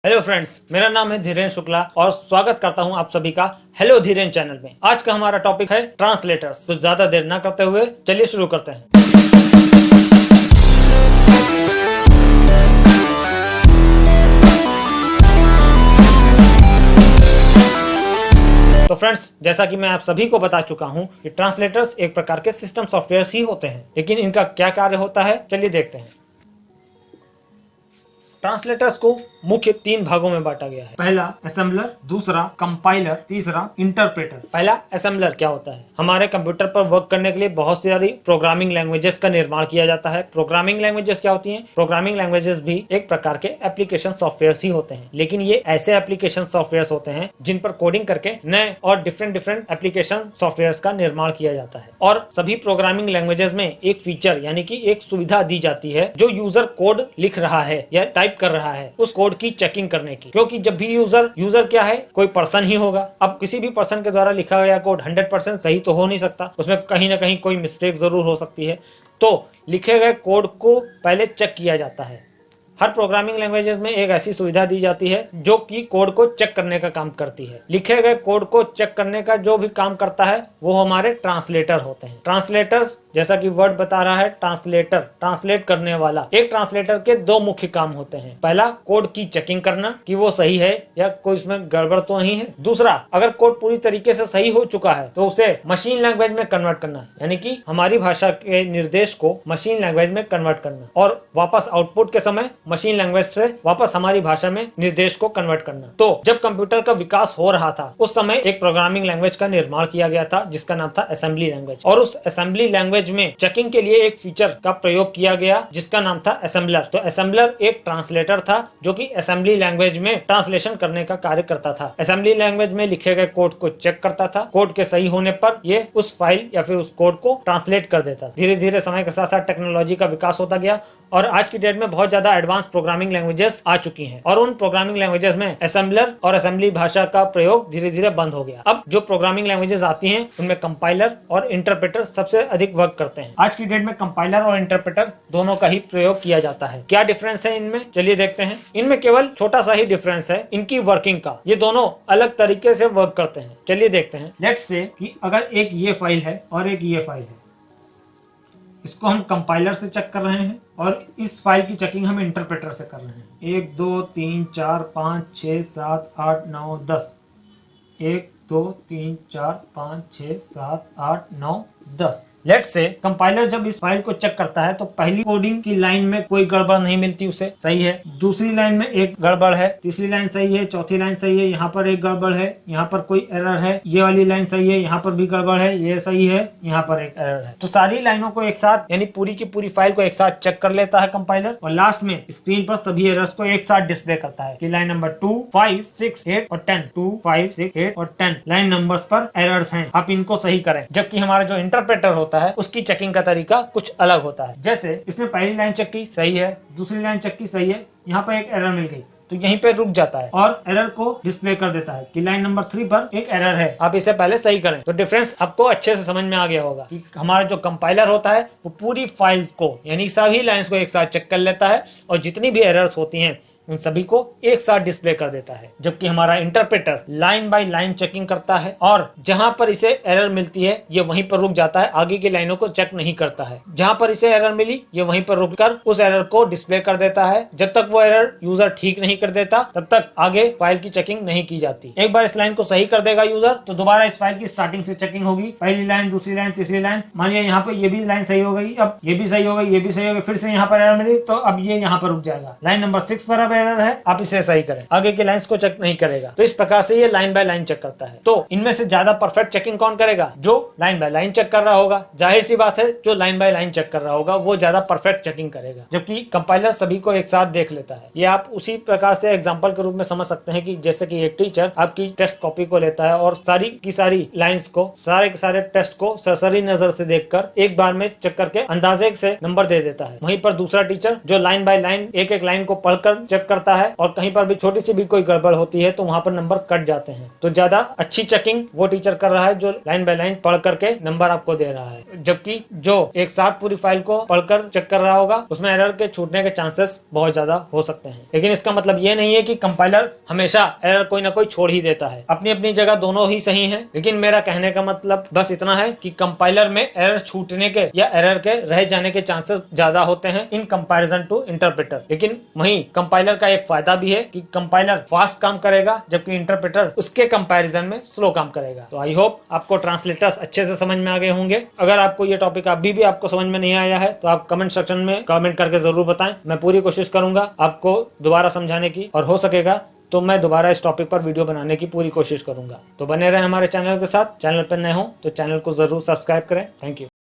Hello friends, मेरा नाम है धीरेन्द्र शुक्ला और स्वागत करता हूं आप सभी का हेलो धीरेन्द्र चैनल में। आज का हमारा टॉपिक है ट्रांसलेटर्स। तो ज्यादा देर ना करते हुए चलिए शुरू करते हैं। तो फ्रेंड्स, जैसा कि मैं आप सभी को बता चुका हूं कि ट्रांसलेटर्स एक प्रकार के सिस्टम सॉफ्टवेयर ही होते हैं, लेकिन इनका क्या कार्य होता है चलिए देखते हैं। ट्रांसलेटर्स को मुख्य 3 भागों में बांटा गया है। पहला असेंबलर, दूसरा कंपाइलर, तीसरा इंटरप्रेटर। पहला असेंबलर क्या होता है? हमारे कंप्यूटर पर वर्क करने के लिए बहुत सारी प्रोग्रामिंग लैंग्वेजेस का निर्माण किया जाता है। प्रोग्रामिंग लैंग्वेजेस क्या होती हैं? प्रोग्रामिंग लैंग्वेजेस भी एक प्रकार के एप्लीकेशन सॉफ्टवेयर ही होते हैं, लेकिन ये ऐसे एप्लीकेशन सॉफ्टवेयर होते हैं जिन पर कोडिंग करके नए और डिफरेंट एप्लीकेशन सॉफ्टवेयर का निर्माण किया जाता है। और सभी प्रोग्रामिंग लैंग्वेजेस में एक फीचर यानी कि एक सुविधा दी जाती है जो यूजर कोड लिख रहा है या टाइप कर रहा है उस कोड की चेकिंग करने की, क्योंकि जब भी यूजर क्या है, कोई पर्सन ही होगा। अब किसी भी पर्सन के द्वारा लिखा गया कोड 100% सही तो हो नहीं सकता, उसमें कहीं ना कहीं कोई मिस्टेक जरूर हो सकती है। तो लिखे गए कोड को पहले चेक किया जाता है। हर प्रोग्रामिंग लैंग्वेजेस में एक ऐसी सुविधा दी जाती है जो कि कोड को चेक करने का काम करती है। लिखे गए कोड को चेक करने का जो भी काम करता है वो हमारे ट्रांसलेटर होते हैं। ट्रांसलेटर्स, जैसा कि वर्ड बता रहा है, ट्रांसलेटर, ट्रांसलेट करने वाला। एक ट्रांसलेटर के 2 मुख्य काम होते हैं। पहला, कोड की चेकिंग करना कि वो सही है या कोई इसमें गड़बड़ तो नहीं है। दूसरा, अगर कोड पूरी तरीके से सही हो चुका है तो उसे मशीन लैंग्वेज में कन्वर्ट करना, यानी कि हमारी भाषा के निर्देश को मशीन लैंग्वेज में कन्वर्ट करना और वापस आउटपुट के समय मशीन लैंग्वेज से वापस हमारी भाषा में निर्देश को कन्वर्ट करना। तो जब कंप्यूटर का विकास हो रहा था उस समय एक प्रोग्रामिंग लैंग्वेज का निर्माण किया गया था जिसका नाम था असेंबली लैंग्वेज, और उस असेंबली लैंग्वेज में चेकिंग के लिए एक फीचर का प्रयोग किया गया जिसका नाम था असेंबलर। तो असेंबलर एक ट्रांसलेटर था जो कि असेंबली लैंग्वेज में ट्रांसलेशन करने का कार्य करता था। असेंबली लैंग्वेज में लिखे गए कोड को चेक करता था। कोड के सही होने पर ये उस फाइल या फिर उस कोड को ट्रांसलेट कर देता था। धीरे धीरे समय के साथ साथ टेक्नोलॉजी का विकास होता गया और आज की डेट में बहुत ज्यादा एडवांस प्रोग्रामिंग लैंग्वेजेस आ चुकी हैं और उन प्रोग्रामिंग लैंग्वेजेस में असेंबलर और असेंबली भाषा का प्रयोग धीरे धीरे बंद हो गया। अब जो प्रोग्रामिंग लैंग्वेजेस आती हैं उनमें कंपाइलर और इंटरप्रेटर सबसे अधिक वर्क करते हैं। आज की डेट में कंपाइलर और इंटरप्रेटर दोनों का ही प्रयोग किया जाता है। क्या डिफरेंस है इनमें चलिए देखते हैं। इनमें केवल छोटा सा ही डिफरेंस है इनकी वर्किंग का। ये दोनों अलग तरीके से वर्क करते हैं। चलिए देखते हैं। लेट्स से कि अगर एक ये फाइल है और एक ये फाइल है, इसको हम कंपाइलर से चेक कर रहे हैं और इस फाइल की चेकिंग हम इंटरप्रेटर से कर रहे हैं। 1 2 3 4 5 6 7 8 9 10। 1 2 3 4 5 6 7 8 9 10। लेट्स से कंपाइलर जब इस फाइल को चेक करता है तो पहली कोडिंग की लाइन में कोई गड़बड़ नहीं मिलती उसे, सही है। दूसरी लाइन में एक गड़बड़ है, तीसरी लाइन सही है, चौथी लाइन सही है, यहाँ पर एक गड़बड़ है, यहाँ पर कोई एरर है, ये वाली लाइन सही है, यहाँ पर भी गड़बड़ है, ये सही है, यहाँ पर एक एरर है। तो सारी लाइनों को एक साथ यानी पूरी की पूरी फाइल को एक साथ चेक कर लेता है कंपाइलर और लास्ट में स्क्रीन पर सभी एरर्स को एक साथ डिस्प्ले करता है कि लाइन नंबर 2 5 6 8 और 10 2 5 6 8 और 10 लाइन नंबर्स पर एरर्स हैं, आप इनको सही करें। जबकि हमारा जो इंटरप्रेटर होता है उसकी चेकिंग का तरीका कुछ अलग होता है। जैसे इसने पहली लाइन चेक की, सही है, दूसरी लाइन चेक की, सही है, यहाँ पर एक एरर मिल गई तो यहीं पे रुक जाता है और एरर को डिस्प्ले कर देता है कि लाइन नंबर 3 पर एक एरर है, आप इसे पहले सही करें। तो डिफरेंस आपको अच्छे से समझ में आ गया होगा कि हमारा जो कंपाइलर होता है वो पूरी फाइल को यानी सभी लाइंस को एक साथ चेक कर लेता है और जितनी भी एरर्स होती हैं उन सभी को एक साथ डिस्प्ले कर देता है। जबकि हमारा interpreter line by line checking करता है और जहां पर इसे एरर मिलती है ये वहीं पर रुक जाता है, आगे की लाइनों को चेक नहीं करता है। जहां पर इसे एरर मिली ये वहीं पर रुककर उस एरर को डिस्प्ले कर देता है। जब तक वो एरर यूजर ठीक नहीं कर देता तब तक आगे फाइल की चेकिंग नहीं की जाती। एक बार इस लाइन को सही कर देगा यूजर तो दोबारा इस फाइल की स्टार्टिंग से चेकिंग होगी, पहली लाइन, दूसरी लाइन, तीसरी लाइन। मानिए यहाँ पे ये भी लाइन सही हो गई, अब ये भी सही हो गई, ये भी सही हो गई, फिर से यहाँ पर एरर मिली तो अब ये यहाँ पर रुक जाएगा। लाइन नंबर 6 पर अब एरर है, आप इसे सही करें, आगे की लाइंस को चेक नहीं करेगा। तो इस प्रकार से ये लाइन बाय लाइन चेक करता है। तो इनमें से ज्यादा परफेक्ट चेकिंग कौन करेगा? जो लाइन बाय लाइन चेक कर रहा होगा। जाहिर सी बात है जो लाइन बाय लाइन चेक कर रहा होगा वो ज्यादा परफेक्ट चेकिंग करेगा, जबकि कंपाइलर सभी को एक साथ देख लेता है। ये आप उसी प्रकार से एग्जांपल के रूप में समझ सकते हैं कि जैसे कि एक टीचर आपकी टेस्ट कॉपी को लेता है और सारी की सारी लाइंस को, सारे के सारे टेस्ट को सरसरी नजर से देखकर एक बार में चेक करके अंदाजे से नंबर दे देता है। वहीं पर दूसरा टीचर जो लाइन बाय लाइन एक एक लाइन को पढ़कर चेक करता है और कहीं पर भी छोटी सी भी कोई गड़बड़ होती है तो वहां पर नंबर कट जाते हैं। तो ज्यादा अच्छी चेकिंग वो टीचर कर रहा है जो लाइन बाय लाइन पढ़ करके नंबर आपको दे रहा है, जबकि जो एक साथ पूरी फाइल को पढ़कर चेक कर रहा होगा उसमें एरर के छूटने के चांसेस बहुत ज्यादा हो सकते हैं। लेकिन इसका मतलब ये नहीं है कि कंपाइलर हमेशा एरर कोई ना कोई छोड़ ही देता है। अपनी अपनी जगह दोनों ही सही है, लेकिन मेरा कहने का मतलब बस इतना है कि कंपाइलर में एरर छूटने के या एरर के रह जाने के चांसेस ज्यादा होते हैं इन कंपैरिजन टू इंटरप्रेटर। लेकिन वहीं कंपाइलर का एक फायदा भी है कि कंपाइलर फास्ट काम करेगा जबकि इंटरप्रेटर उसके कंपैरिजन में स्लो काम करेगा। तो आई होप आपको ट्रांसलेटर्स अच्छे से समझ में आ गए होंगे। अगर आपको ये टॉपिक अभी भी आपको समझ में नहीं आया है तो आप कमेंट सेक्शन में कमेंट करके जरूर बताएं। मैं पूरी कोशिश करूंगा आपको दोबारा समझाने की, और हो सकेगा तो मैं दोबारा इस टॉपिक पर वीडियो बनाने की पूरी कोशिश करूंगा। तो बने रहें हमारे चैनल के साथ। चैनल पर नए हो तो चैनल को जरूर सब्सक्राइब करें। Thank you.